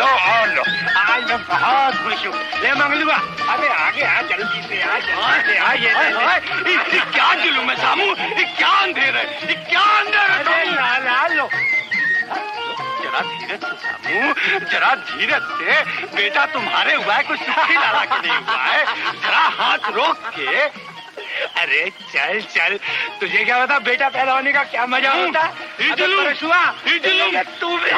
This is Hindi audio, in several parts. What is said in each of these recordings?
लो और लो, आज मैं बहुत खुश हूँ। ले मंगलुआ, अबे आगे आ, जल्दी से आ, जल्दी से आ। ये क्या जुलूम है सामू, ये क्या अंधेर है, ये क्या अंधेर है। अरे लाला लो, जरा धीरज से सामू, जरा धीरज से। बेटा तुम्हारे हुआ है, कुछ सुखी लाला के नहीं हुआ है। जरा हाथ रोक के। अरे चल चल, तुझे क्या पता बेटा पैदा होने का क्या मजा होता है। तू भी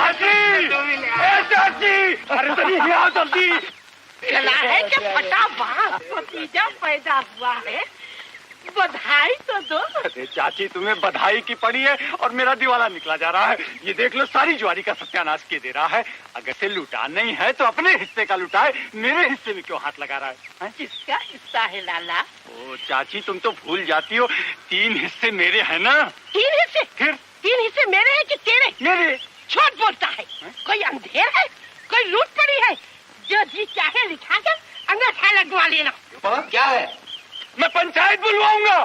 अरे तो नहीं आओ जल्दी। चला है कि फटा बांस भतीजा पैदा हुआ है, बधाई तो दो। अरे चाची, तुम्हें बधाई की पड़ी है और मेरा दिवाला निकला जा रहा है। ये देख लो, सारी ज्वारी का सत्यानाश किए दे रहा है। अगर से लुटा नहीं है तो अपने हिस्से का लुटाए, मेरे हिस्से में क्यों हाथ लगा रहा है? किसका हिस्सा है लाला? ओ चाची, तुम तो भूल जाती हो, 3 हिस्से मेरे हैं ना। 3 हिस्से? फिर 3 हिस्से मेरे हैं कि तेरे? मेरे। झूठ बोलता है। कोई अंधेर है, कोई लूट पड़ी है। जो जी चाहे लिखा कर अंगूठा लगवा लेना। क्या है? मैं पंचायत बुलवाऊंगा।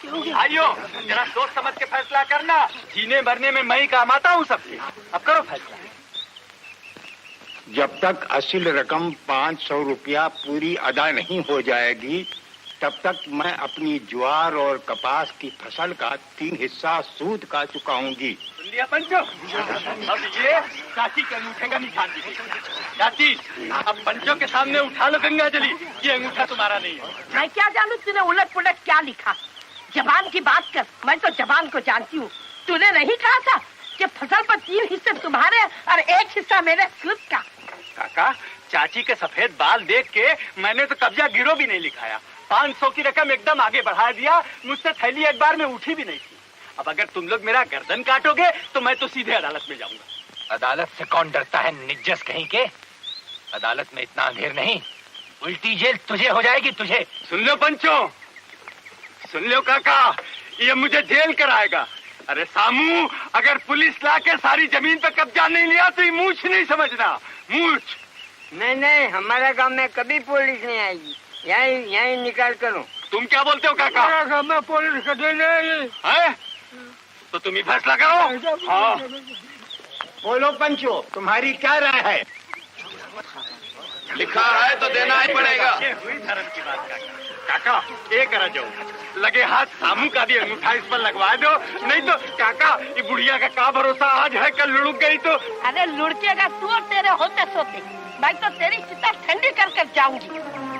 भाइयों, जरा सोच समझ के फैसला करना। जीने मरने में मैं ही काम आता हूँ सबसे। अब करो फैसला। जब तक असल रकम 500 रुपया पूरी अदा नहीं हो जाएगी, तब तक मैं अपनी ज्वार और कपास की फसल का 3 हिस्सा सूद का चुकाऊंगी। सुन लिया पंचो? अब ये चाची के अंगूठे का निशान दीजिए। चाची, अब पंचो के सामने उठा लो गंगा जली। ये अंगूठा तुम्हारा नहीं है। मैं क्या जानूं तूने उलट पुलट क्या लिखा। जबान की बात कर, मैं तो जबान को जानती हूँ। तूने नहीं कहा था कि फसल पर 3 हिस्से तुम्हारे और 1 हिस्सा मेरे सूद का? काका, चाची के सफेद बाल देख के मैंने तो कब्जा गिरो भी नहीं लिखाया। 500 की रकम एकदम आगे बढ़ा दिया। मुझसे थैली एक बार में उठी भी नहीं थी। अब अगर तुम लोग मेरा गर्दन काटोगे तो मैं तो सीधे अदालत में जाऊंगा। अदालत से कौन डरता है निज्जस कहीं के? अदालत में इतना अंधेर नहीं, उल्टी जेल तुझे हो जाएगी, तुझे। सुन लो पंचो, सुन लो काका, ये मुझे जेल कराएगा। अरे सामू, अगर पुलिस लाके सारी जमीन पे कब्जा नहीं लिया तो ये मूछ नहीं समझना, मूछ। नहीं, हमारे गांव में कभी पुलिस नहीं आएगी। यहीं निकाल करो। तुम क्या बोलते हो काका? हमारे गांव में पुलिस कभी नहीं है? तो तुम ही फैसला करो। हाँ बोलो पंचो, तुम्हारी क्या राय है? लिखा है तो देना ही पड़ेगा। ये हुई धर्म की बात काका। एक करा जाओ, लगे हाथ सामू का भी अंगूठा इस पर लगवा दो। नहीं तो काका, ये बुढ़िया का क्या भरोसा, आज है कल लुढ़क गई तो। अरे लुढ़केगा तू और तेरे होते सोते। मैं तो तेरी चिता ठंडी कर जाऊंगी।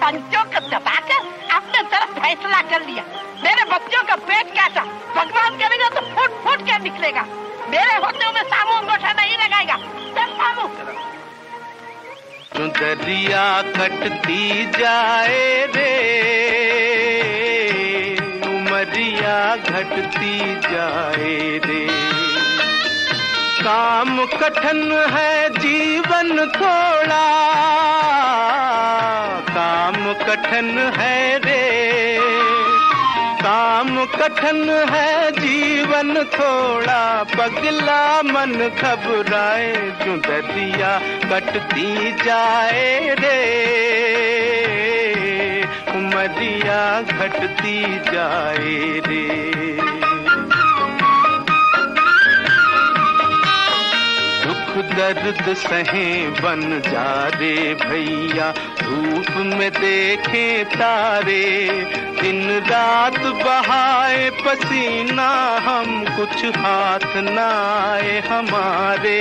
पंचों को दबाकर अपने तरफ फैसला कर लिया। मेरे बच्चों का पेट काटा, भगवान करेगा तो फूट फूट के निकलेगा। मेरे होते हुए सामू अंगूठा नहीं लगाएगा। चल सामू। दरिया कटती जाए रे, उमरिया घटती जाए रे। काम कठिन है जीवन थोड़ा, काम कठिन है रे। काम कठिन है जीवन थोड़ा, पगला मन घबराए जो दरिया कटती जाए रे, उमरिया घटती जाए रे। दर्द सहे बन जा रे भैया, धूप में देखे तारे। दिन रात बहाए पसीना हम, कुछ हाथ न आए हमारे,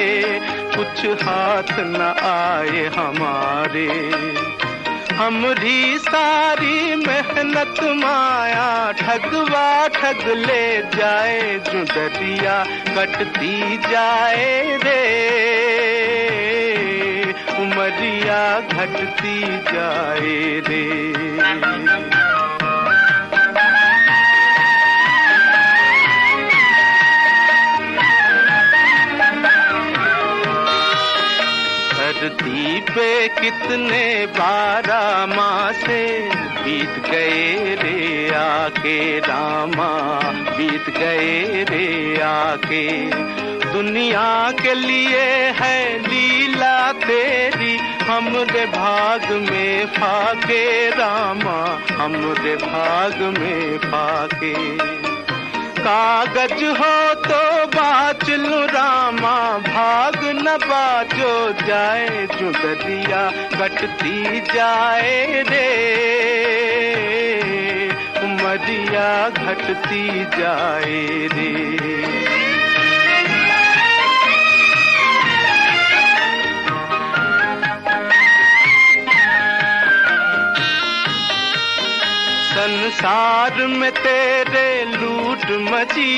कुछ हाथ न आए हमारे। हमरी सारी मेहनत माया ठगवा ठग ले जाए, जो दरिया कटती जाए रे, उमरिया घटती जाए रे। धरती पे कितने 12 मासे बीत गए रे आके रामा, बीत गए रे आके। दुनिया के लिए है लीला तेरी, हमरे भाग में फाके रामा, हमरे भाग में फाके। कागज हो तो बाच लूं रामा, भाग न बाजो जाए जो दरिया कटती जाए रे, उमरिया घटती जाए रे। संसार में तेरे लूट मची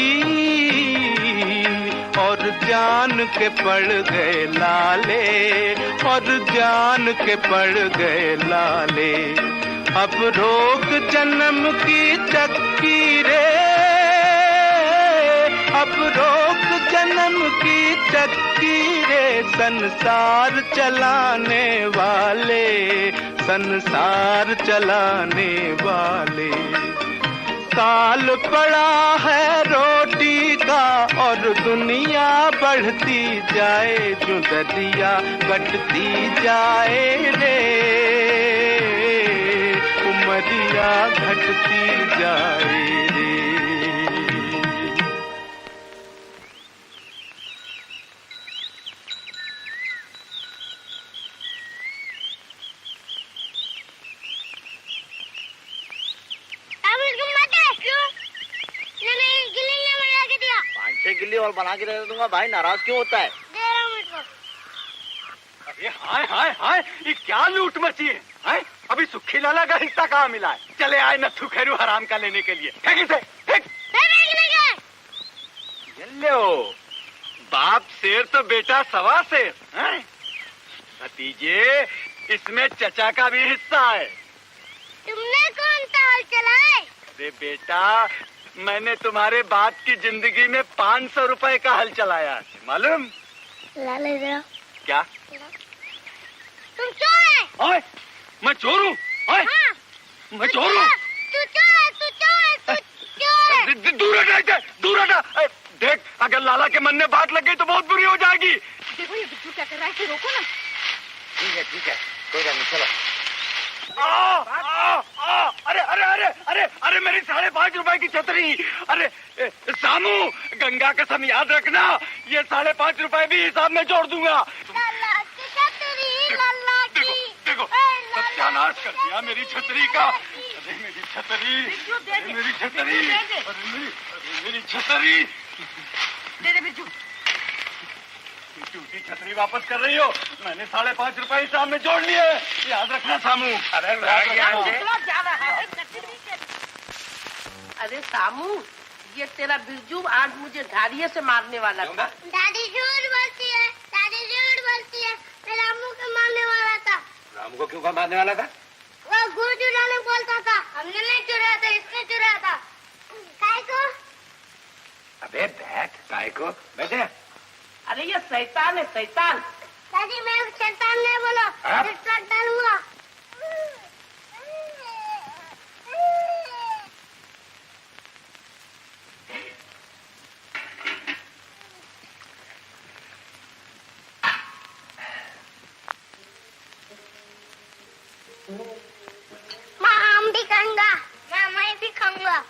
और जान के पड़ गए लाले, और जान के पड़ गए लाले। अब रोक जन्म की चक्की रे, अब रोक जन्म की चक्की रे, संसार चलाने वाले, संसार चलाने वाले। काल पड़ा है रोटी का और दुनिया बढ़ती जाए, जो दरिया कटती जाए रे, उमरिया घटती जाए रे। गिल्ली और बना के दे दूंगा भाई, नाराज क्यों होता है? अरे हाय हाय हाय, ये क्या लूट मची है? हाय, अभी सुखी लाला का हिस्सा कहाँ मिला है? चले आए नथु खैरू हराम का लेने के लिए। फेंक इसे, फेंक। लो, बाप शेर तो बेटा सवा शेर। भतीजे, इसमें चचा का भी हिस्सा है। तुमने कौन सा हल चलाए? अरे बेटा, मैंने तुम्हारे बाप की जिंदगी में 500 रुपए का हल चलाया है, मालूम? लाले जरा। क्या? तुम चोर है? ओए, मैं चोर हूँ? ओए, हाँ, मैं चोर हूँ? तू चोर है, तू चोर है, तू चोर है। दूर हटा इसे, दूर हटा। देख, अगर लाला के मन में बात लग गई तो बहुत बुरी हो जाएगी। देखो ये बिट्टू क्या कर रहा है, इसे रोको ना। ठीक है, कोई बात नहीं, चलो। अरे अरे अरे अरे अरे, मेरी 5.5 रुपए की छतरी। अरे सामू, गंगा कसम याद रखना, ये 5.5 रुपए भी हिसाब में जोड़ दूंगा। लाला की छतरी, लाला की। देखो, सत्यानाश कर दिया मेरी छतरी का। अरे मेरी छतरी, मेरी छतरी, मेरी छतरी। दे दे बिट्टू। टूटी छतरी वापस कर रही हो? मैंने 5.5 रुपए हिसाब में जोड़ लिए, याद रखना सामू। अरे अरे सामू, ये तेरा बिरजू आज मुझे धारिये से मारने वाला था। दादी झूठ बोलती है, दादी झूठ बोलती है। मैं रामू को मारने वाला था। रामू को क्यों मारने वाला था? वो गुड़ चुराने बोलता था। हमने नहीं चुराया था, इसने चुराया था। काय को? अबे बैठ, काय को? बैठे। अरे ये शैतान है, शैतान। दादी मैं शैतान नहीं बोला, शैतान डालूंगा। माँ हम भी खाऊंगा, मैं भी खाऊंगा।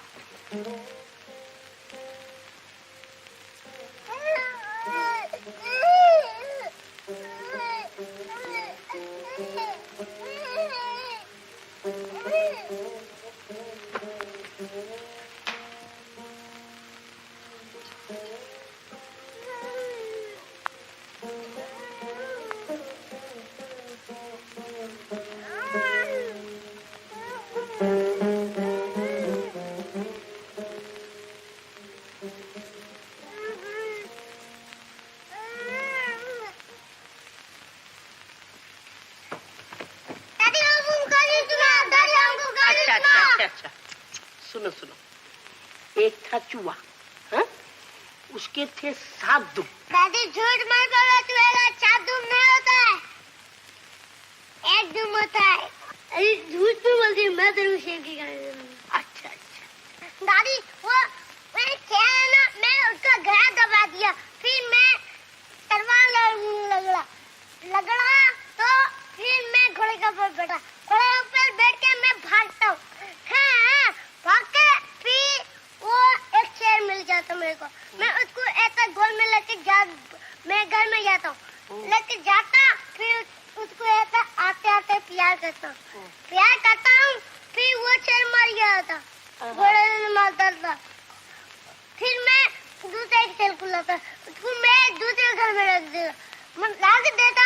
अच्छा, सुनो सुनो, एक था चूहा, हाँ? उसके थे 7 दुम। दादी झूठ मत बोलो, तुम्हारा 4 दुम नहीं होता है, 1 दुम होता है। अरे झूठ क्यों बोलती है? मैं तेरे शेर की अच्छा अच्छा। दादी वो मैंने क्या है ना, मैं उसका गला दबा दिया, फिर मैं तलवार लगड़ा तो फिर मैं घोड़े के ऊपर बैठा, घोड़े के ऊपर बैठ के मैं भागता हूँ। हाँ, भाग के फिर वो एक शेर मिल उसको ऐसा गोल में लेके मैं घर में जाता हूँ, लेके जाता, फिर उसको ऐसा आते आते प्यार करता हूँ, प्यार करता हूँ, फिर वो शेर मर गया था, घोड़े ने मारता था, फिर मैं दूसरे शेर को लाता, उसको मैं दूसरे घर में रख देता,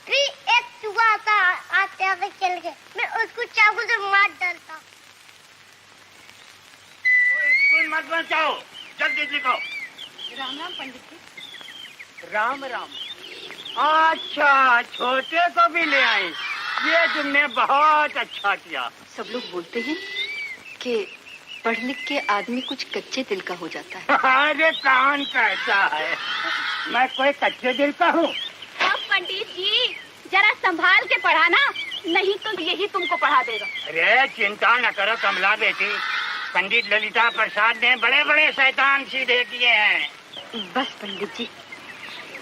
फिर एक चूहा आता आते आते चल के, मैं उसको चाकू से मार डालता। स्कूल मत बचाओ, जल्दी लिखो। राम राम पंडित जी। राम राम। अच्छा, छोटे को भी ले आई, ये तुमने बहुत अच्छा किया। सब लोग बोलते हैं कि पढ़ लिख के आदमी कुछ कच्चे दिल का हो जाता है। अरे कौन कहता है, मैं कोई कच्चे दिल का हूँ? अब पंडित जी जरा संभाल के पढ़ाना, नहीं तो यही तुमको पढ़ा देगा। अरे चिंता न करो कमला बेटी, पंडित ललिता प्रसाद ने बड़े बड़े शैतान सीधे किए हैं। बस पंडित जी,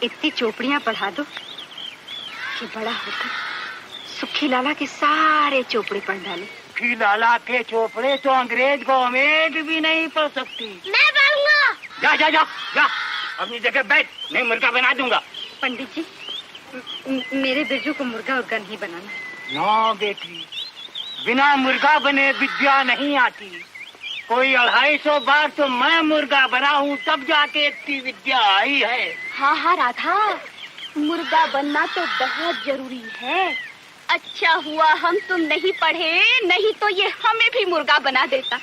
इतनी चोपड़ियाँ पढ़ा दो कि बड़ा होकर सुखी लाला के सारे चोपड़े पढ़ डाले। सुखी लाला के चोपड़े तो अंग्रेज गवर्नमेंट भी नहीं पढ़ सकती। मैं पढ़ूंगा। जा जा जा जा, अपनी जगह बैठ, नहीं मुर्गा बना दूंगा। पंडित जी, मेरे बिरजू को मुर्गा उर्गा नहीं बनाना। ना बेटी, बिना मुर्गा बने विद्या नहीं आती। कोई 250 बार तो मैं मुर्गा बना हूँ, तब जाके इतनी विद्या आई है। हाँ हाँ राधा, मुर्गा बनना तो बहुत जरूरी है। अच्छा हुआ हम तुम नहीं पढ़े, नहीं तो ये हमें भी मुर्गा बना देता।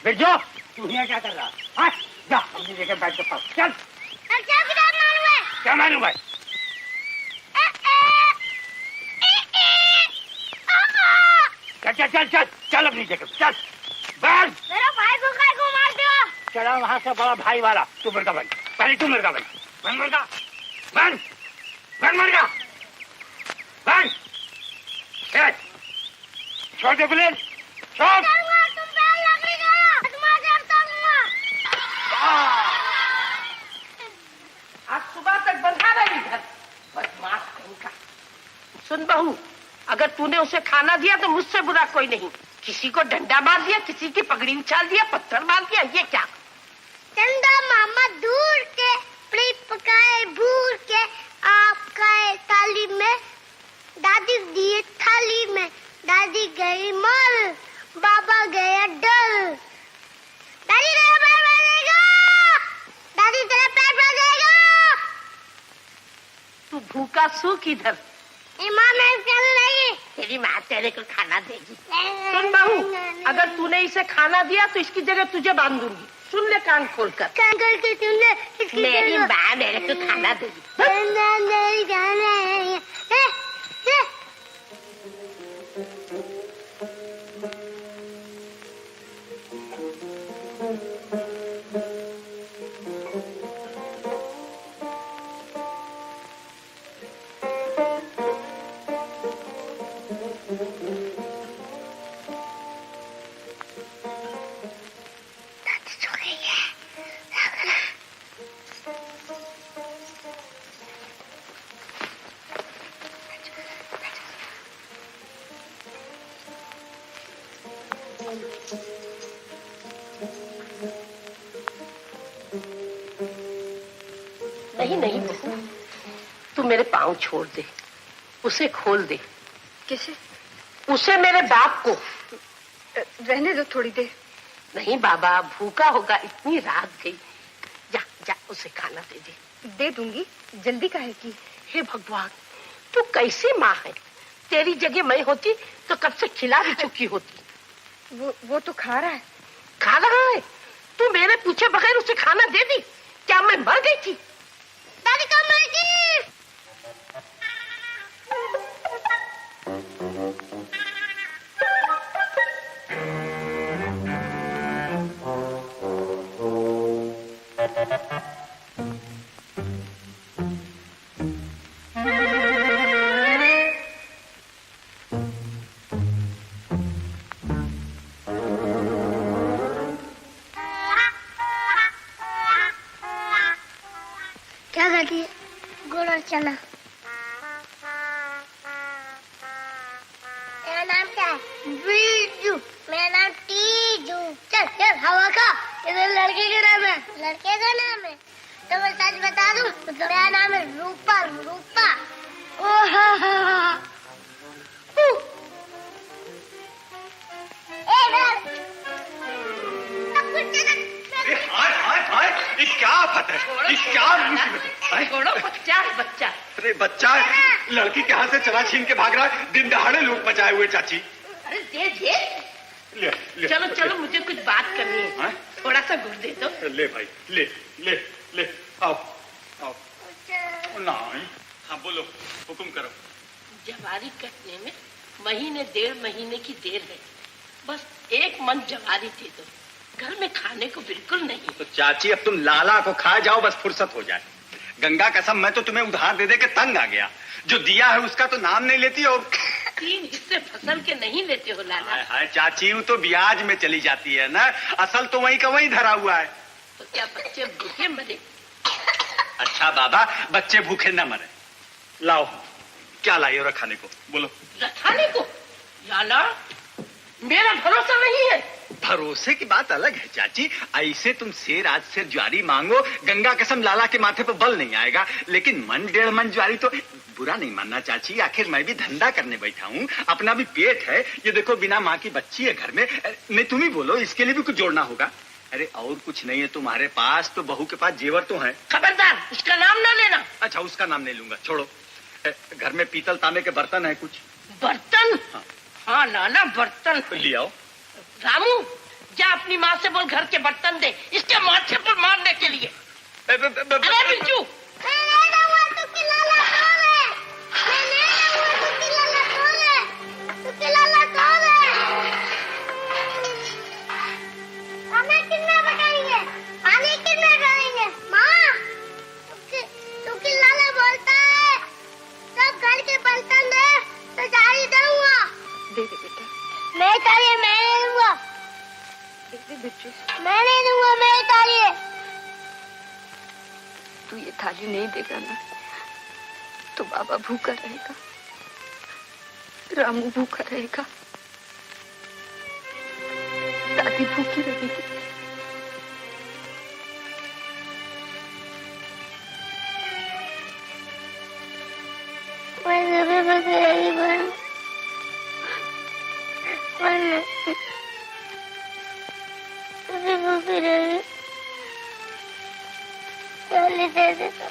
बिरजू, तू यहाँ क्या कर रहा? हाँ, जा अपनी जगह बैठ के पढ़। चल। क्या मालूम है? चल चल चल चल चल अपनी जगह चल। बैठ। मेरा भाई को काय को मार दिया? चला वहाँ से बड़ा भाई वाला, तू मुर्गा बन। पहले तू मुर्गा बन। बन मुर्गा, बन बन मुर्गा, बन। छोड़ दे बुलेट, छोड़। आज सुबह तक बंधा रही घर, बदमाश कहीं का। सुन बहू, अगर तूने उसे खाना दिया तो मुझसे बुरा कोई नहीं। किसी को डंडा मार दिया, किसी की पगड़ी उछाल दिया, पत्थर मार दिया, ये क्या? चंदा मामा दूर के प्री पकाए भूर के, आप खाए थाली में, दादी दिए थाली में, दादी गई मल, बाबा गया डल। दादी तेरा पैर बजेगा, दादी तेरा पैर बजेगा। तू भूखा सो किधर? माँ मैं चल नहीं। तेरी माँ तेरे को खाना देगी। सुन बहू, अगर तूने इसे खाना दिया तो इसकी जगह तुझे बांध दूंगी। सुन ले कान खोलकर। कान खोल के सुन ले। मेरी माँ मेरे को खाना देगी। नहीं नहीं बहू, तू मेरे पाँव छोड़ दे, उसे खोल दे। किसे? उसे, मेरे बाप को। रहने दो थोड़ी देर। नहीं बाबा, भूखा होगा, इतनी रात गई। जा जा उसे खाना दे दे। दे दूंगी, जल्दी काहे की? हे भगवान, तू कैसी माँ है? तेरी जगह मैं होती तो कब से खिला भी चुकी होती। वो तो खा रहा है। खा रहा है? तू मेरे पूछे बगैर उसे खाना दे दी? क्या मैं मर गई थी? दादी कब मरेगी? क्या करती है? घोड़ा चला। बीजू। मेरा नाम टीजू। चल चल हवा खा। इधर लड़के का नाम है। लड़के का नाम है तो मैं सच बता दूं तो मेरा नाम है रूपा। रूपा। क्या आफत है? क्या मुसीबत है? छोड़ो बच्चा है बच्चा। अरे बच्चा लड़की के हाथ से चना छीन के भाग रहा है। दिन दहाड़े लूट मचाए हुए चाची। अरे दे दे। ले चलो चलो मुझे कुछ बात करनी है। थोड़ा सा गुड़ दे दो। ले भाई ले ले ले आओ आओ। नहीं हाँ बोलो हुक्म करो। जवारी कटने में महीने 1.5 महीने की देर है। बस 1 मन जवारी दे दो। घर में खाने को बिल्कुल नहीं। तो चाची अब तुम लाला को खा जाओ बस फुर्सत हो जाए। गंगा कसम मैं तो तुम्हें उधार दे दे के तंग आ गया। जो दिया है उसका तो नाम नहीं लेती और 3 हिस्से फसल के नहीं लेते हो लाला। हाय हाय चाची वो तो ब्याज में चली जाती है ना। असल तो वहीं का वहीं धरा हुआ है। तो क्या बच्चे भूखे मरे? अच्छा बाबा बच्चे भूखे न मरे। लाओ क्या लाई हो खाने को बोलो। रखाने को लाला मेरा भरोसा नहीं है। भरोसे की बात अलग है चाची। ऐसे तुम शेर आज से ज्वारी मांगो गंगा कसम लाला के माथे पर बल नहीं आएगा। लेकिन 1.5 मन ज्वारी तो बुरा नहीं मानना चाची। आखिर मैं भी धंधा करने बैठा हूँ। अपना भी पेट है। ये देखो बिना माँ की बच्ची है घर में। नहीं तुम ही बोलो इसके लिए भी कुछ जोड़ना होगा। अरे और कुछ नहीं है तुम्हारे पास तो बहू के पास जेवर तो है। खबरदार उसका नाम ना लेना। अच्छा उसका नाम नहीं लूंगा छोड़ो। घर में पीतल तांबे के बर्तन है कुछ। बर्तन? हाँ लाला बर्तन ले आओ। रामू जा अपनी माँ से बोल घर के बर्तन दे इसके माथे पर मारने के लिए। अरे बिल्जू मैं नहीं दूंगा। मेरी थाली है। तू ये थाली नहीं देगा ना तो बाबा भूखा रहेगा, रामू भूखा रहेगा, दादी भूखी रहेगी। दे देता।